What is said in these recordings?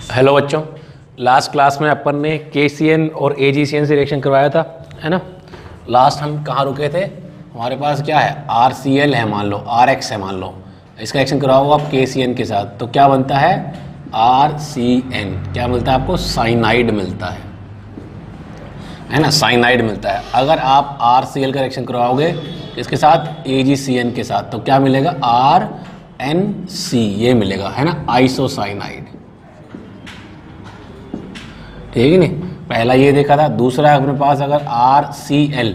Hello बच्चों, last class में अपन ने KCN और AgCN से रिएक्शन करवाया था, है ना। लास्ट हम कहाँ रुके थे? हमारे पास क्या है, RCl है, मान लो RX है, मान लो इसका रिएक्शन करवाओ आप KCN के साथ, तो क्या बनता है? RCN। क्या मिलता है आपको? साइनाइड मिलता है ना, साइनाइड मिलता है। अगर आप RCl का रिएक्शन करवाओगे इसके साथ AgCN के साथ, तो क्या मिलेगा? RNC ये मिलेगा, है ना, आइसोसाइनाइड। ठीक है नहीं, पहला ये देखा था। दूसरा अपने पास अगर RCl,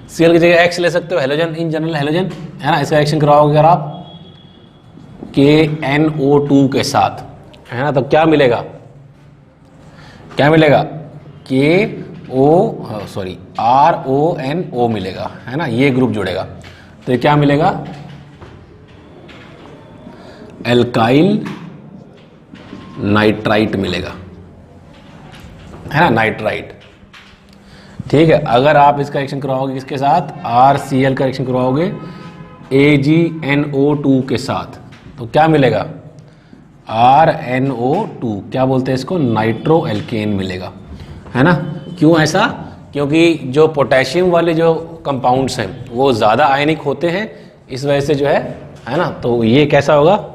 Cl की जगह X ले सकते हो, हेलोजन, इन जनरल हेलोजन, है ना। इसका रिएक्शन करवाओगे अगर आप KNO2 के साथ, है ना, तो क्या मिलेगा? क्या मिलेगा? RONO मिलेगा, है ना, ये ग्रुप जुड़ेगा। तो ये क्या मिलेगा? एल्काइल नाइट्राइट मिलेगा, है ना, नाइट्राइट। ठीक है। अगर आप इसका रिएक्शन करवाओगे किसके साथ? RCl का रिएक्शन करवाओगे AgNO2 के साथ, तो क्या मिलेगा? RNO2, क्या बोलते हैं इसको? नाइट्रो एल्केन मिलेगा, है ना। क्यों ऐसा? क्योंकि जो पोटेशियम वाले जो कंपाउंड्स हैं वो ज़्यादा आयनिक होते हैं, इस वजह से जो है ना। तो ये कैसा होगा?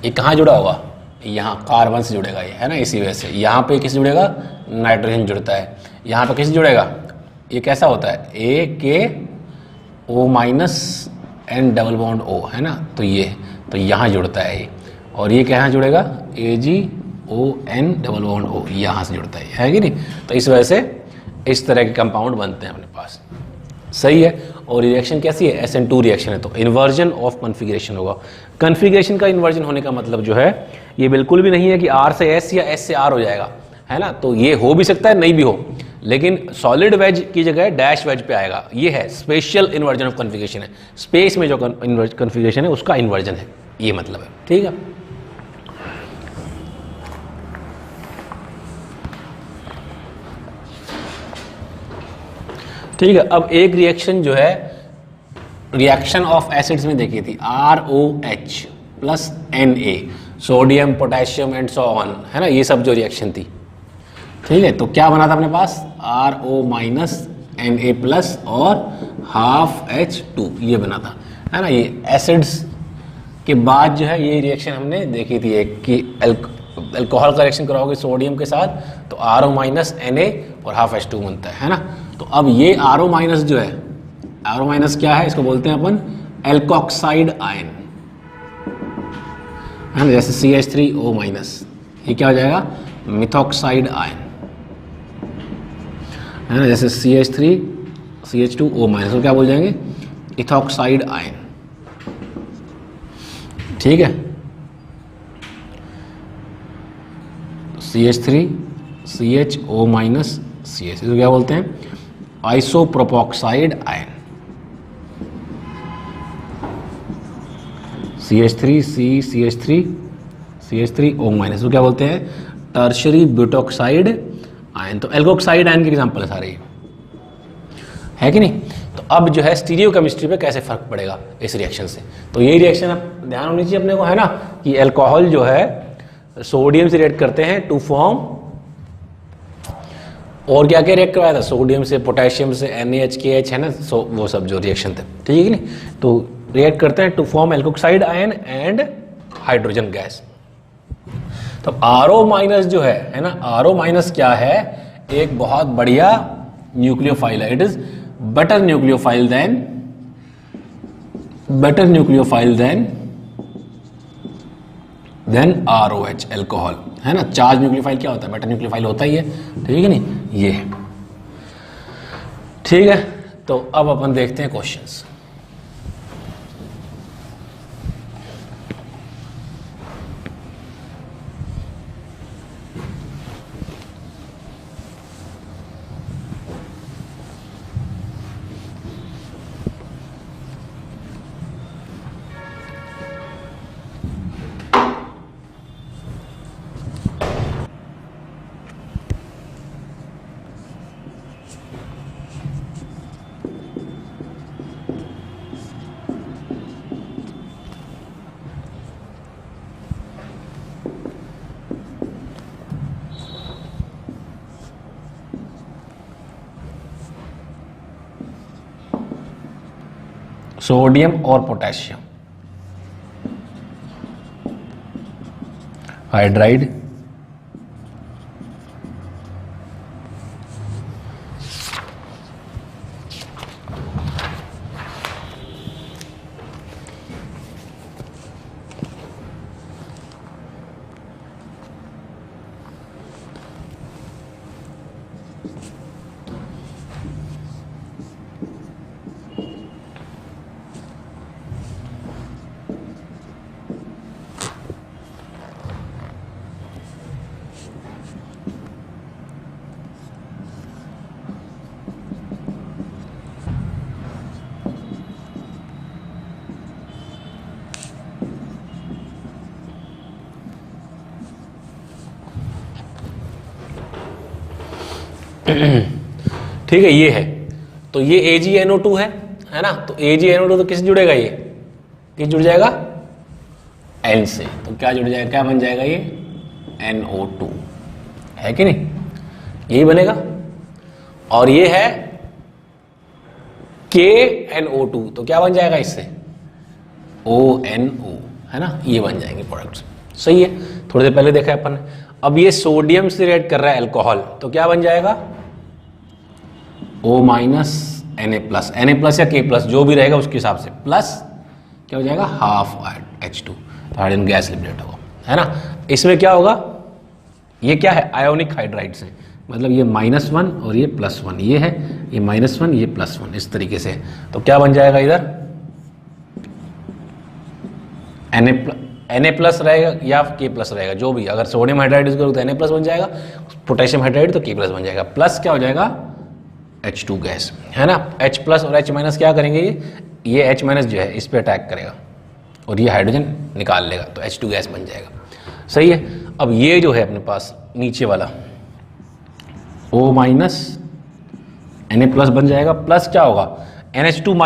ये कहाँ जुड़ा होगा? यहाँ कार्बन से जुड़ेगा ये, है ना। इसी वजह से यहाँ पे किस जुड़ेगा? नाइट्रोजन जुड़ता है। यहाँ पे किस जुड़ेगा? ये कैसा होता है? AKO minus N double bond O, है ना। तो ये तो यहाँ जुड़ता है ये, और ये कहाँ जुड़ेगा? AgON डबल बॉन्ड O, यहाँ से जुड़ता है कि नहीं। तो इस वजह से इस तरह के कंपाउंड बनते हैं अपने पास, सही है। और रिएक्शन कैसी है? SN2 रिएक्शन है, तो इन्वर्जन ऑफ कन्फिग्रेशन होगा। कन्फिग्रेशन का इन्वर्जन होने का मतलब जो है, ये बिल्कुल भी नहीं है कि R से S या S से R हो जाएगा, है ना। तो ये हो भी सकता है, नहीं भी हो, लेकिन सॉलिड वेज की जगह डैश वेज पे आएगा। ये है स्पेशल इन्वर्जन ऑफ कन्फिग्रेशन है, स्पेस में जो कन्फिग्रेशन है उसका इन्वर्जन है, ये मतलब है। ठीक है। ठीक है। अब एक रिएक्शन जो है, रिएक्शन ऑफ एसिड्स में देखी थी, ROH plus Na, sodium, potassium and so on, है ना, ये सब जो रिएक्शन थी। ठीक है। तो क्या बना था अपने पास? RO माइनस Na प्लस और हाफ H2, ये बना था, है ना। ये एसिड्स के बाद जो है ये रिएक्शन हमने देखी थी एक, कि अल्कोहल का रिएक्शन कराओगे सोडियम के साथ तो RO माइनस Na और हाफ H2 बनता है ना। तो अब ये RO माइनस जो है, RO माइनस क्या है? इसको बोलते हैं अपन एल्कोक्साइड आयन, है ना। जैसे CH3O माइनस, ये क्या हो जाएगा? मिथॉक्साइड आयन, है ना। जैसे CH3 CH2O माइनस, तो क्या बोल जाएंगे? Ethoxide ion. ठीक है। CH3 CHO माइनस CH, तो क्या बोलते हैं? आइसोप्रोपोक्साइड आयन। CH3 CH3O माइनस, तो क्या बोलते हैं? Tertiary butoxide ion. तो एल्कोक्साइड आयन के एग्जांपल है सारे, है कि नहीं। तो अब जो है स्टीरियो केमिस्ट्री पे कैसे फर्क पड़ेगा इस रिएक्शन से, तो ये रिएक्शन अब ध्यान होनी चाहिए अपने को, है ना, कि अल्कोहल जो है सोडियम से रिएक्ट करते हैं टू फॉर्म, और क्या क्या रिएक्ट करवाया था? सोडियम से, पोटेशियम से, NaHKH, है ना। सो वो सब जो रिएक्शन थे, ठीक है नहीं। तो रिएक्ट करते हैं to form alkoxide ion and hydrogen gas. तो RO माइनस जो है ना, RO माइनस क्या है? एक बहुत बढ़िया न्यूक्लियोफाइल है। It is better nucleophile than ROH alcohol, है ना। चार्ज न्यूक्लियोफाइल क्या होता है? बेटर न्यूक्लियोफाइल होता ही है, ठीक है नहीं, ये है। ठीक है। तो अब अपन देखते हैं क्वेश्चंस। सोडियम और पोटेशियम हाइड्राइड ठीक है, ये है। तो ये AgNO2 है ना। तो AgNO2 तो किससे जुड़ेगा, ये किस जुड़ जाएगा, N से। तो क्या जुड़ जाएगा, क्या बन जाएगा, ये NO2 है कि नहीं, यही बनेगा। और ये है KNO2, तो क्या बन जाएगा इससे, ONO, है ना, ये बन जाएंगे प्रोडक्ट्स। सही है, थोड़ी देर पहले देखा है अपन ने। अब ये सोडियम से रिएक्ट कर रहा है अल्कोहल, तो क्या बन जाएगा, O माइनस Na प्लस या K+, जो भी रहेगा उसके हिसाब से, प्लस क्या हो जाएगा, हाफ H2, तो हाइड्रोजन गैस लिबरेट होगा, है ना। इसमें क्या होगा, ये क्या है, आयोनिक हाइड्राइड्स है, मतलब ये -1 और ये +1, ये है, ये -1 ये +1, इस तरीके से। तो क्या बन जाएगा इधर, Na+ रहेगा या K+ रहेगा, जो भी। अगर सोडियम हाइड्राइड यूज करो तो Na+ बन जाएगा, पोटेशियम हाइड्राइड तो K+ बन जाएगा, प्लस क्या हो जाएगा, H2 गैस, है ना। H+ और H- क्या करेंगे, ये H- जो है इस पे अटैक करेगा और ये हाइड्रोजन निकाल लेगा, तो H2 गैस बन जाएगा। सही है। अब ये जो है अपने पास नीचे वाला O- Na+ बन जाएगा, प्लस क्या होगा, NH2-,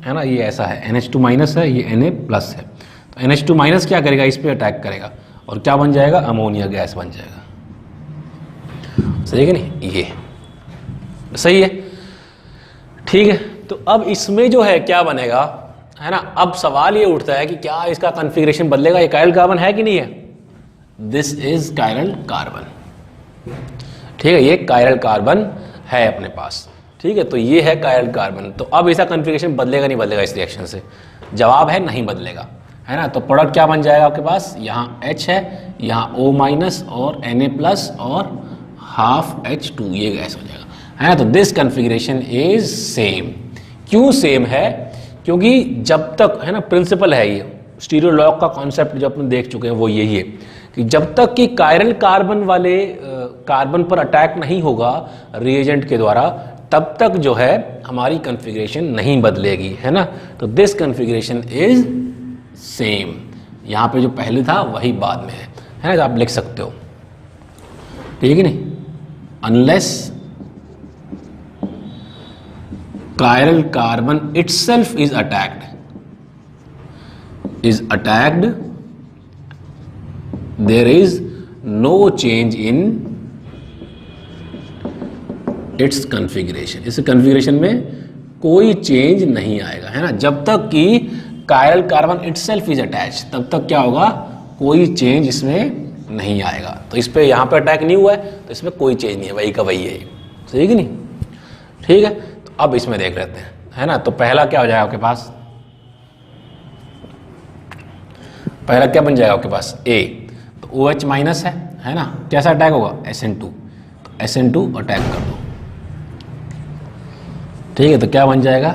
है ना, ये ऐसा है, NH2- है, ये Na+ है। तो NH2- क्या करेगा, इस पे अटैक करेगा और क्या बन जाएगा, अमोनिया गैस बन जाएगा। सही है कि नहीं, ये सही है। ठीक है, तो अब इसमें जो है क्या बनेगा, है ना। अब सवाल ये उठता है कि क्या इसका कॉन्फ़िगरेशन बदलेगा, ये कायरल कार्बन है कि नहीं है, दिस इज कायरल कार्बन। ठीक है, ये कायरल कार्बन है अपने पास। ठीक है, तो ये है कायरल कार्बन। तो अब इसका कॉन्फ़िगरेशन बदलेगा नहीं बदलेगा इस रिएक्शन से, जवाब है नहीं बदलेगा, है ना। तो प्रोडक्ट क्या बन जाएगा आपके पास, यहाँ H है, यहाँ O- और Na+ और हाफ H2, ये गैस हो जाएगा, है ना। तो दिस कॉन्फ़िगरेशन इज सेम। क्यों सेम है, क्योंकि जब तक, है ना, प्रिंसिपल है ये, स्टीरियो लॉग का कॉन्सेप्ट जो अपन देख चुके हैं वो यही है कि जब तक कि कायरल कार्बन वाले कार्बन पर अटैक नहीं होगा रिएजेंट के द्वारा, तब तक जो है हमारी कॉन्फ़िगरेशन नहीं बदलेगी, है ना। तो दिस कॉन्फ़िगरेशन इज सेम, यहाँ पे जो पहले था वही बाद में है ना। तो आप लिख सकते हो, ठीक है नहीं, unless chiral carbon itself is attacked, there is no change in its configuration, इस कॉन्फ़िगरेशन में कोई चेंज नहीं आएगा, है ना। जब तक कि chiral carbon itself is attach, तब तक क्या होगा, कोई चेंज इसमें नहीं आएगा। तो इस पे यहाँ पे अटैक नहीं हुआ है तो इसमें कोई चेंज नहीं है, वही का वही है, सही कि नहीं। ठीक है, तो अब इसमें देख लेते हैं, है ना। तो पहला क्या हो जाएगा आपके पास, पहला क्या बन जाएगा आपके पास, A, तो OH- है ना। कैसा अटैक होगा, SN2, तो SN2 अटैक कर दो। ठीक है, तो क्या बन जाएगा,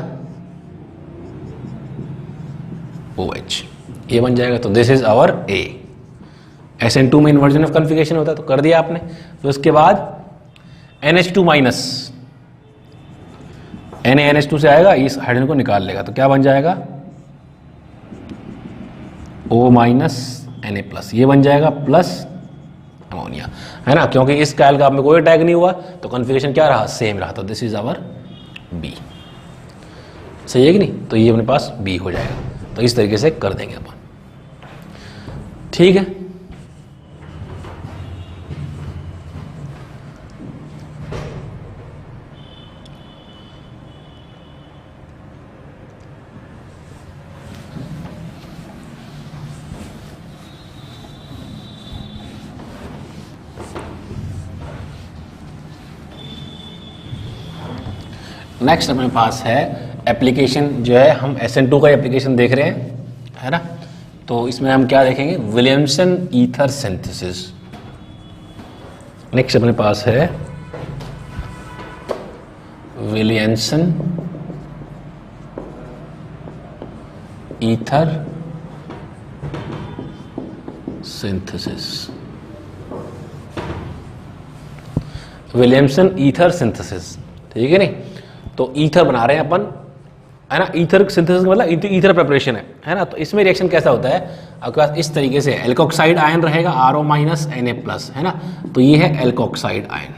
OH, ये बन जाएगा। तो this is our A। SN2 में इन्वर्जन ऑफ कॉन्फ़िगरेशन होता है, तो कर दिया आपने। तो उसके बाद NH2-, NaNH2 से आएगा, इस हाइड्रोजन को निकाल लेगा, तो क्या बन जाएगा, O- Na+, ये बन जाएगा, प्लस अमोनिया, है ना। क्योंकि इस कायल का में कोई अटैक नहीं हुआ तो कॉन्फ़िगरेशन क्या रहा, सेम रहा। तो दिस इज आवर B। सही है कि नहीं, तो ये अपने पास B हो जाएगा। तो इस तरीके से कर देंगे अपन, ठीक है। नेक्स्ट अपने पास है एप्लीकेशन, जो है हम SN2 का एप्लीकेशन देख रहे हैं, है ना। तो इसमें हम क्या देखेंगे, विलियमसन ईथर सिंथेसिस। नेक्स्ट अपने पास है Williamson ether synthesis. Williamson ether synthesis, ठीक है नहीं। तो ईथर बना रहे हैं अपन, है ना। ईथर सिंथेसिस मतलब ईथर प्रिपरेशन है ना। तो इसमें रिएक्शन कैसा होता है, आपके पास इस तरीके से एल्कोक्साइड आयन रहेगा RO- Na+, है ना। तो ये है एल्कोक्साइड आयन,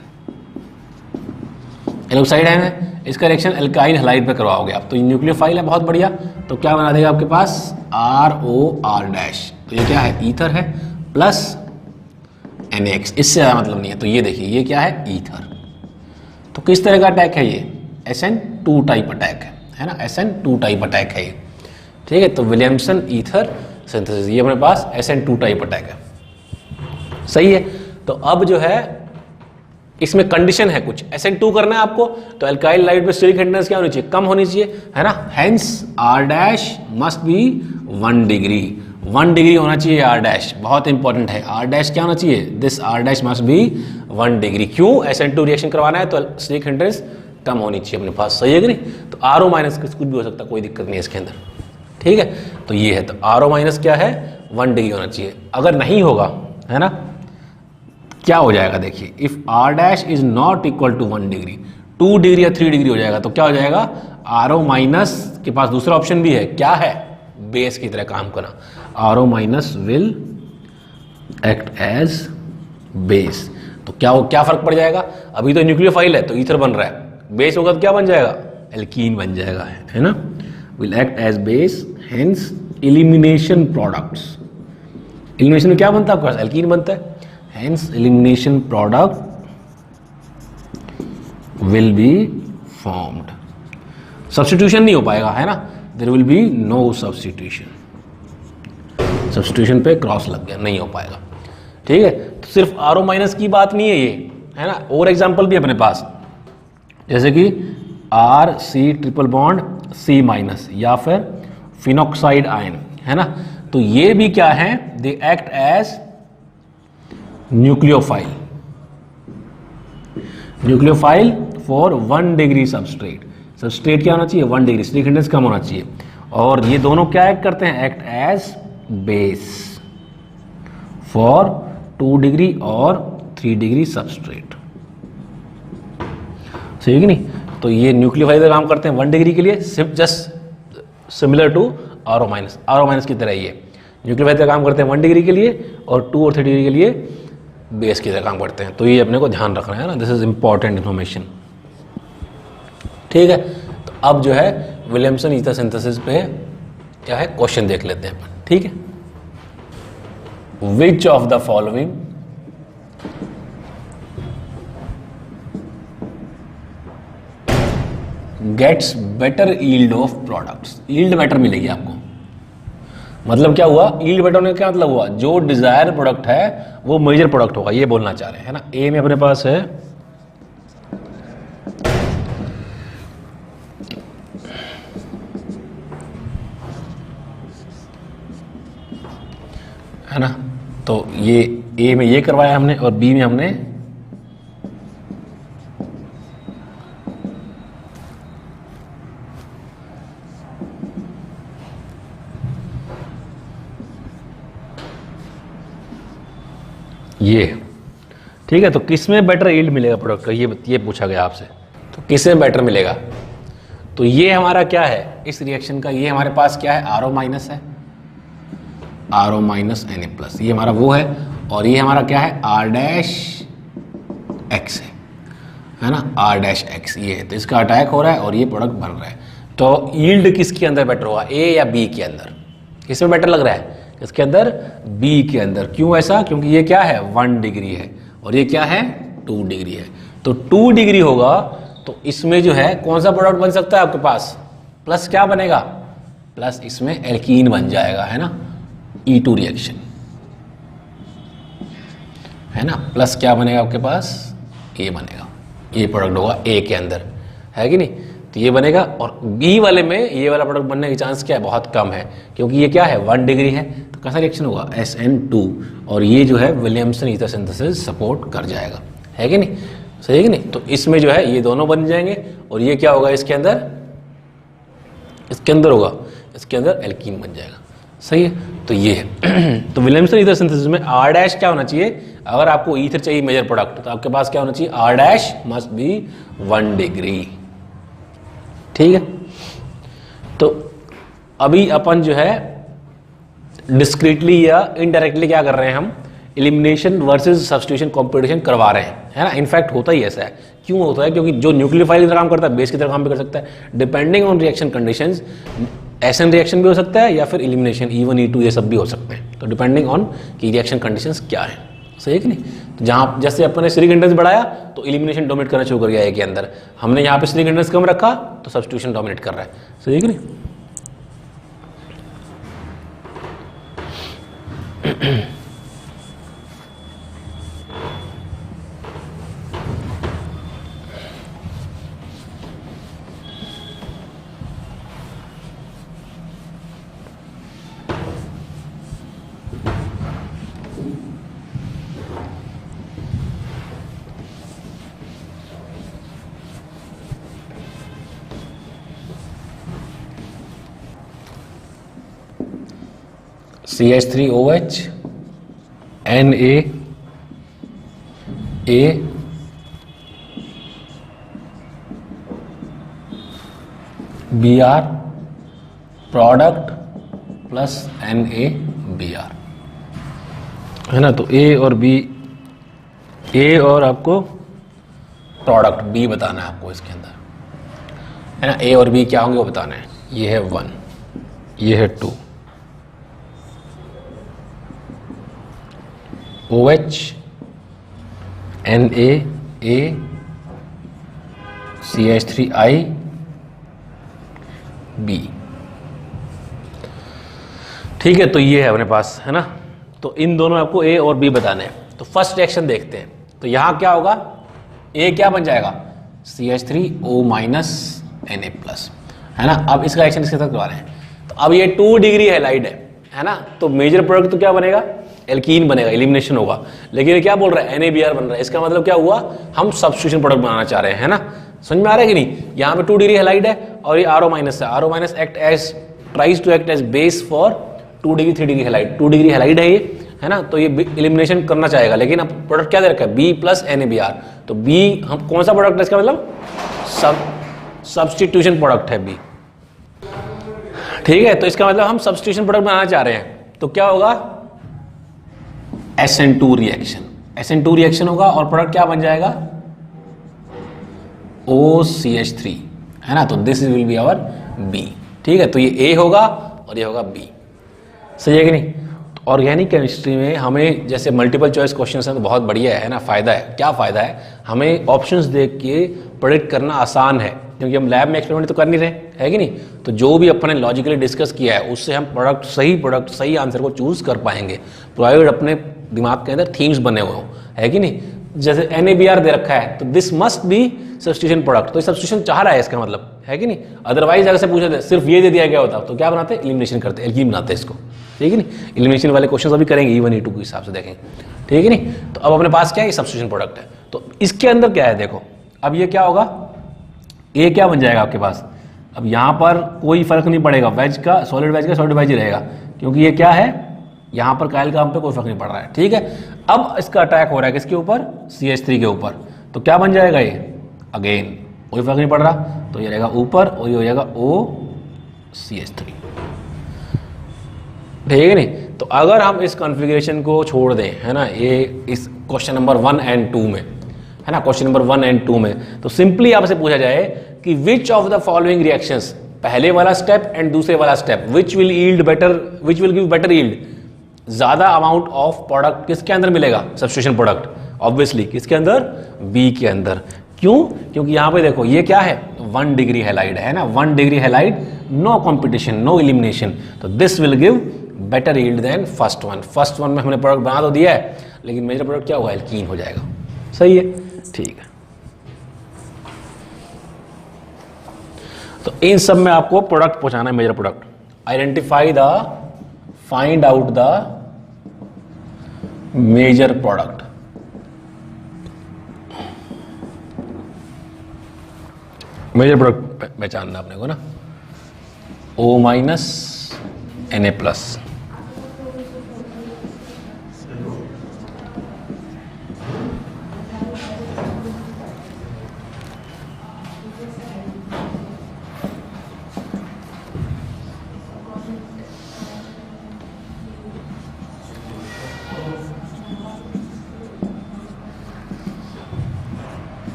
एल्कोक्साइड आयन है। इसका रिएक्शन एल्काइल हैलाइड पे करवाओगे आप, तो ये न्यूक्लियोफाइल है, बहुत बढ़िया। तो क्या बना देगा आपके पास ROR'। तो ये क्या है, ईथर है प्लस NaX, इससे ज़्यादा मतलब नहीं है। तो ये देखिए ये क्या है, ईथर। तो किस तरह का अटैक है ये, SN2 टाइप अटैक है ना, SN2 टाइप अटैक है ये, ठीक है। तो विलियमसन ईथर सिंथेसिस, ये अपने पास SN2 टाइप अटैक है, सही है। तो अब जो है इसमें कंडीशन है कुछ, SN2 करना है आपको, तो अल्काइल लाइट में स्टीरिक हिंड्रेंस क्या होनी चाहिए, कम होनी चाहिए, है ना। Hence R' must be 1 degree, 1 degree होना चाहिए R', बहुत इंपॉर्टेंट है। R' क्या होना चाहिए, this R' must be 1 degree. क्यों, SN2 रिएक्शन करवाना है तो स्टीरिक हिंड्रेंस कम होनी चाहिए अपने पास, सही है कि नहीं। तो RO- कुछ भी हो सकता है, कोई दिक्कत नहीं है इसके अंदर, ठीक है। तो ये है, तो RO- क्या है, 1 डिग्री होना चाहिए। अगर नहीं होगा, है ना, क्या हो जाएगा देखिए, if R' is not equal to 1 degree, 2 degree या 3 डिग्री हो जाएगा। तो क्या हो जाएगा, RO- के पास दूसरा ऑप्शन भी है, क्या है, बेस की तरह काम करना। RO- will act as base. तो क्या फर्क पड़ जाएगा, अभी तो न्यूक्लियोफाइल है तो ईथर बन रहा है, बेस होगा तो क्या बन जाएगा, एल्कीन बन जाएगा, है ना। Will act as base, hence elimination products. Elimination में क्या बनता है आपके पास, एल्कीन बनता है। Hence elimination product will be formed. Substitution नहीं हो पाएगा, है ना, there will be no substitution. Substitution पे क्रॉस लग गया, नहीं हो पाएगा, ठीक है। तो सिर्फ RO- की बात नहीं है ये, है ना, और एग्जाम्पल भी अपने पास, जैसे कि RC ट्रिपल बॉन्ड C- या फिर फिनॉक्साइड आयन, है ना। तो ये भी क्या है, they act as nucleophile, nucleophile for 1 degree substrate. Substrate क्या होना चाहिए, 1 डिग्री, स्टीरिक हिंड्रेंस कम होना चाहिए। और ये दोनों क्या एक्ट करते हैं, act as base for 2 degree और 3 डिग्री सबस्ट्रेट, सही है कि नहीं। तो ये न्यूक्लियोफाइल का काम करते हैं 1 डिग्री के लिए, सिर्फ जस्ट सिमिलर टू RO- की तरह ही है। न्यूक्लियोफाइल का काम करते हैं 1 डिग्री के लिए, और 2 और 3 डिग्री के लिए बेस की तरह काम करते हैं। तो ये अपने को ध्यान रखना है ना, दिस इज इंपॉर्टेंट इन्फॉर्मेशन, ठीक है। तो अब जो है विलियमसन ईथर सिंथेसिस पे क्या है, क्वेश्चन देख लेते हैं अपन, ठीक है। Which of the following gets better yield of products. Yield better मिलेगी आपको, मतलब क्या हुआ, यील्ड बेटर होने का क्या मतलब हुआ, जो डिजायर प्रोडक्ट है वो मेजर प्रोडक्ट होगा, ये बोलना चाह रहे हैं, है ना। ए में अपने पास है ना। तो ये ए में ये करवाया हमने, और बी में हमने ये, ठीक है। तो किस में बेटर यील्ड मिलेगा प्रोडक्ट का, ये पूछा गया आपसे। तो किस में बेटर मिलेगा, तो ये हमारा क्या है इस रिएक्शन का, ये हमारे पास क्या है, RO- है, RO- Na+, ये हमारा वो है। और ये हमारा क्या है, R' X है ना, R' ये है। तो इसका अटैक हो रहा है और ये प्रोडक्ट बन रहा है। तो यील्ड किसके अंदर बेटर होगा, ए या बी के अंदर, किसमें बेटर लग रहा है, इसके अंदर, बी के अंदर। क्यों ऐसा, क्योंकि ये क्या है, 1 डिग्री है, और ये क्या है, 2 डिग्री है। तो 2 डिग्री होगा तो इसमें जो है कौन सा प्रोडक्ट बन सकता है आपके पास, प्लस क्या बनेगा, प्लस इसमें एल्कीन बन जाएगा, है ना, E2 रिएक्शन, है ना। प्लस क्या बनेगा आपके पास, ए बनेगा, ये प्रोडक्ट होगा ए के अंदर, है कि नहीं। तो ये बनेगा, और बी वाले में ये वाला प्रोडक्ट बनने की चांस क्या है, बहुत कम है, क्योंकि ये क्या है 1 डिग्री है। तो कैसा रिएक्शन होगा, SN2, और ये जो है विलियमसन ईथर सिंथेसिस सपोर्ट कर जाएगा, है कि नहीं, सही है कि नहीं। तो इसमें जो है ये दोनों बन जाएंगे, और ये क्या होगा इसके अंदर होगा, इसके अंदर एल्कीन बन जाएगा, सही है। तो ये है तो विलियमसन ईथर सिंथेसिस में R डैश क्या होना चाहिए, अगर आपको ईथर चाहिए मेजर प्रोडक्ट, तो आपके पास क्या होना चाहिए, R dash must be 1 degree, ठीक है। तो अभी अपन जो है डिस्क्रीटली या इनडायरेक्टली क्या कर रहे हैं, हम एलिमिनेशन वर्सेस सब्स्टिट्यूशन कॉम्पिटिशन करवा रहे हैं, है ना। इनफैक्ट होता ही ऐसा है, क्यों होता है, क्योंकि जो न्यूक्लियोफाइल की तरह काम करता है बेस की तरह काम भी कर सकता है, depending on reaction conditions. SN reaction भी हो सकता है या फिर एलिमिनेशन E1 E2 ये सब भी हो सकते हैं, तो डिपेंडिंग ऑन कि रिएक्शन कंडीशंस क्या है, सही है कि नहीं। तो जहाँ जैसे अपन ने श्री कंडेंस बढ़ाया तो एलिमिनेशन डोमिनेट करना शुरू कर गया ए के अंदर, हमने यहाँ पे श्री कंडेंस कम रखा तो सब्स्टिट्यूशन डोमिनेट कर रहा है, सही है कि नहीं। CH3OH Na Br product plus NaBr, है ना। तो A और B, A और आपको प्रोडक्ट B बताना है आपको इसके अंदर, है ना। A और B क्या होंगे वो बताना है। ये है 1, ये है 2, OH Na CH3I B, ठीक है। तो ये है अपने पास, है ना। तो इन दोनों आपको A और B बताने हैं। तो फर्स्ट रिएक्शन देखते हैं। तो यहां क्या होगा, A क्या बन जाएगा, CH3O Na+, है ना। अब इसका रिएक्शन इसके साथ करवा रहे हैं। तो अब ये 2 डिग्री हैलाइड है ना। तो मेजर प्रोडक्ट तो क्या बनेगा, एल्कीन बनेगा, एलिमिनेशन होगा। लेकिन ये क्या बोल रहा है, NaBr बन रहा है। इसका मतलब क्या हुआ, हम सब्स्टिट्यूशन प्रोडक्ट बनाना चाह रहे हैं, है ना। समझ में आ रहा है कि नहीं। यहाँ पे 2 डिग्री हैलाइड है और ये RO- है। RO- act as tries to act as base for 2 degree 3 degree halide. 2 degree halide है ये, है ना। तो ये एलिमिनेशन करना चाहेगा, लेकिन अब प्रोडक्ट क्या दे रखा है, B प्लस NaBr। तो B हम कौन सा प्रोडक्ट है, इसका मतलब सब्स्टिट्यूशन प्रोडक्ट है B, ठीक है। तो इसका मतलब हम सब्स्टिट्यूशन प्रोडक्ट बनाना चाह रहे हैं। तो क्या होगा, SN2 रिएक्शन, SN2 रिएक्शन होगा और प्रोडक्ट क्या बन जाएगा, OCH3, है ना। तो this will be our B, ठीक है। तो ये A होगा और ये होगा B, सही है कि नहीं। तो ऑर्गेनिक केमिस्ट्री में हमें जैसे मल्टीपल चॉइस क्वेश्चन हैं तो बहुत बढ़िया है ना, फायदा है। क्या फायदा है, हमें ऑप्शंस देख के प्रेडिक्ट करना आसान है, क्योंकि हम लैब में एक्सपेरिमेंट तो कर नहीं रहे, है कि नहीं। तो जो भी अपने लॉजिकली डिस्कस किया है उससे हम प्रोडक्ट सही आंसर को चूज कर पाएंगे, प्रोवाइड अपने दिमाग के अंदर थीम्स बने हुए हों, है कि नहीं। जैसे NaBr दे रखा है तो this must be substitution product, तो सब्स्टिट्यूशन चाह रहा है इसका मतलब, है कि नहीं। अदरवाइज अगर से पूछा जाए सिर्फ ये दे दिया गया होता तो क्या बनाते, एलिमिनेशन करते, एल्कीन बनाते इसको, ठीक है नहीं। एलिमिनेशन वाले क्वेश्चन अभी करेंगे E1 E2 के हिसाब से देखेंगे, ठीक है नहीं। तो अब अपने पास क्या है, सब्स्टिट्यूशन प्रोडक्ट है। तो इसके अंदर क्या है, देखो अब ये क्या होगा, A क्या बन जाएगा आपके पास। अब यहाँ पर कोई फर्क नहीं पड़ेगा, वेज का सॉलिड वेज ही रहेगा, क्योंकि ये क्या है, यहाँ पर कायल का हम पे कोई फर्क नहीं पड़ रहा है, ठीक है। अब इसका अटैक हो रहा है किसके ऊपर, CH3 के ऊपर। तो क्या बन जाएगा ये, अगेन कोई फर्क नहीं पड़ रहा, तो ये रहेगा ऊपर और ये हो जाएगा OCH3, ठीक है नहीं। तो अगर हम इस कॉन्फ़िगरेशन को छोड़ दें, है ना, ये इस क्वेश्चन नंबर 1 और 2 में, है ना, क्वेश्चन नंबर 1 और 2 में, तो सिंपली आपसे पूछा जाए कि विच ऑफ द फॉलोइंग रिएक्शंस, पहले वाला स्टेप एंड दूसरे वाला step, which will give better yield, ज्यादा अमाउंट ऑफ प्रोडक्ट किसके अंदर मिलेगा, सब्स्टिट्यूशन प्रोडक्ट, ऑब्वियसली किसके अंदर, B के अंदर। क्यों, क्योंकि यहां पे देखो ये क्या है, 1 डिग्री हैलाइड है ना, 1 degree halide, no competition, no elimination, तो this will give better yield than first one. First one में हमने प्रोडक्ट बना तो दिया है, लेकिन मेजर प्रोडक्ट क्या होगा, एल्कीन हो जाएगा, सही है, ठीक है। इन सब में आपको प्रोडक्ट पहुंचाना है, major product. Identify the, find out the major product. Major product पहचानना अपने को ना, O माइनस Na प्लस।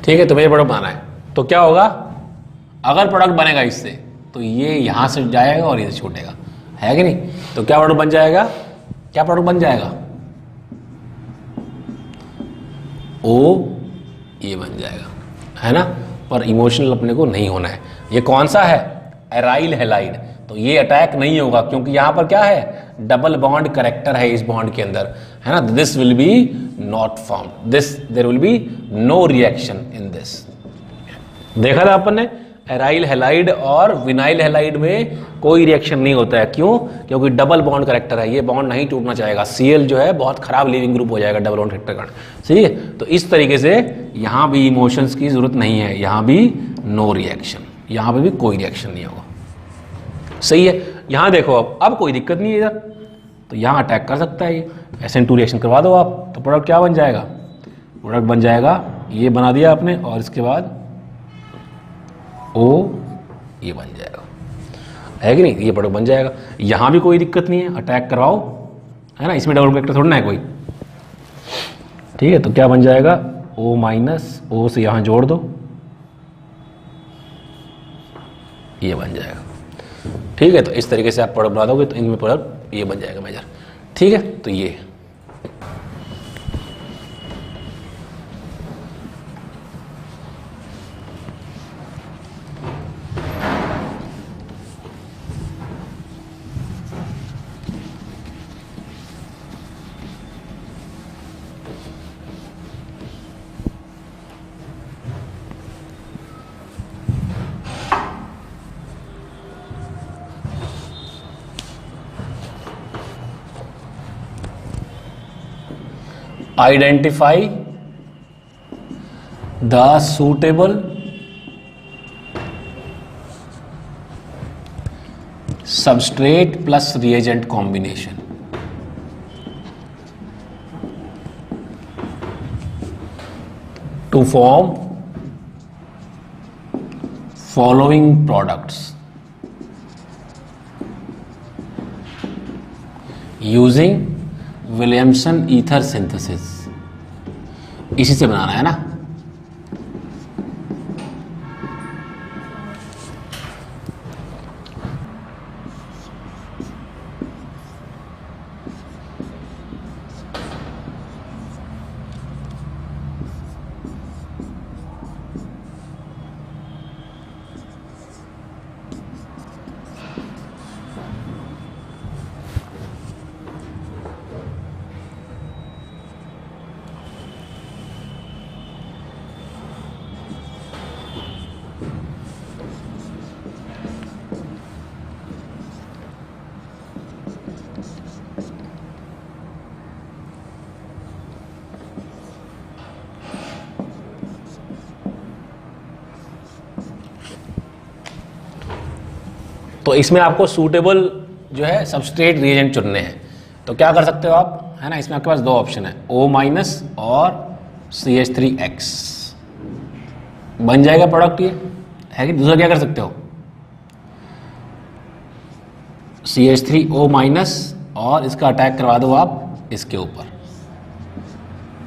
ठीक है, तो मेजर प्रोडक्ट बनाना है, तो क्या होगा, अगर प्रोडक्ट बनेगा इससे तो ये यहां से जाएगा और ये छूटेगा, है कि नहीं? तो क्या प्रोडक्ट बन जाएगा, क्या प्रोडक्ट बन जाएगा, ओ ये बन जाएगा, है ना? पर इमोशनल अपने को नहीं होना है। ये कौन सा है, एराइल हैलाइड, तो ये अटैक नहीं होगा क्योंकि यहां पर क्या है, डबल बॉन्ड करेक्टर है इस बॉन्ड के अंदर, है ना? This will be not form, this there will be no reaction in this. देखा था अपन ने, एराइल हैलाइड और विनाइल हैलाइड में कोई रिएक्शन नहीं होता है। क्यों? क्योंकि डबल बॉन्ड करेक्टर है, ये बॉन्ड नहीं टूटना चाहेगा। Cl जो है बहुत खराब लीविंग ग्रुप हो जाएगा डबल बॉन्ड करेक्टर का, सही है? तो इस तरीके से यहां भी इमोशंस की जरूरत नहीं है, यहां भी नो रिएक्शन, यहां पे भी कोई रिएक्शन नहीं होगा, सही है? यहां देखो, अब कोई दिक्कत नहीं है इधर, तो यहां अटैक कर सकता है ये। SN2 रिएक्शन करवा दो आप, तो प्रोडक्ट क्या बन जाएगा, प्रोडक्ट बन जाएगा, ये बना दिया आपने, और इसके बाद O ये बन जाएगा, है कि नहीं? ये प्रोडक्ट बन जाएगा, यहां भी कोई दिक्कत नहीं है, अटैक करवाओ, है ना? इसमें डबल करेक्टर थोड़ा ना है कोई, ठीक है? तो क्या बन जाएगा, O माइनस, O से यहां जोड़ दो, ये बन जाएगा, ठीक है? तो इस तरीके से आप प्रोडक्ट बना दोगे तो इनमें प्रोडक्ट ये बन जाएगा मेजर, ठीक है? तो ये identify the suitable substrate plus reagent combination to form following products using Williamson ether synthesis. इसी से बनाना है ना, तो इसमें आपको सूटेबल जो है सबस्ट्रेट रिएजेंट चुनने हैं। तो क्या कर सकते हो आप, है ना? इसमें आपके पास दो ऑप्शन है, O माइनस और CH3X। बन जाएगा प्रोडक्ट ये, है कि? दूसरा क्या कर सकते हो, CH3O माइनस और इसका अटैक करवा दो आप इसके ऊपर,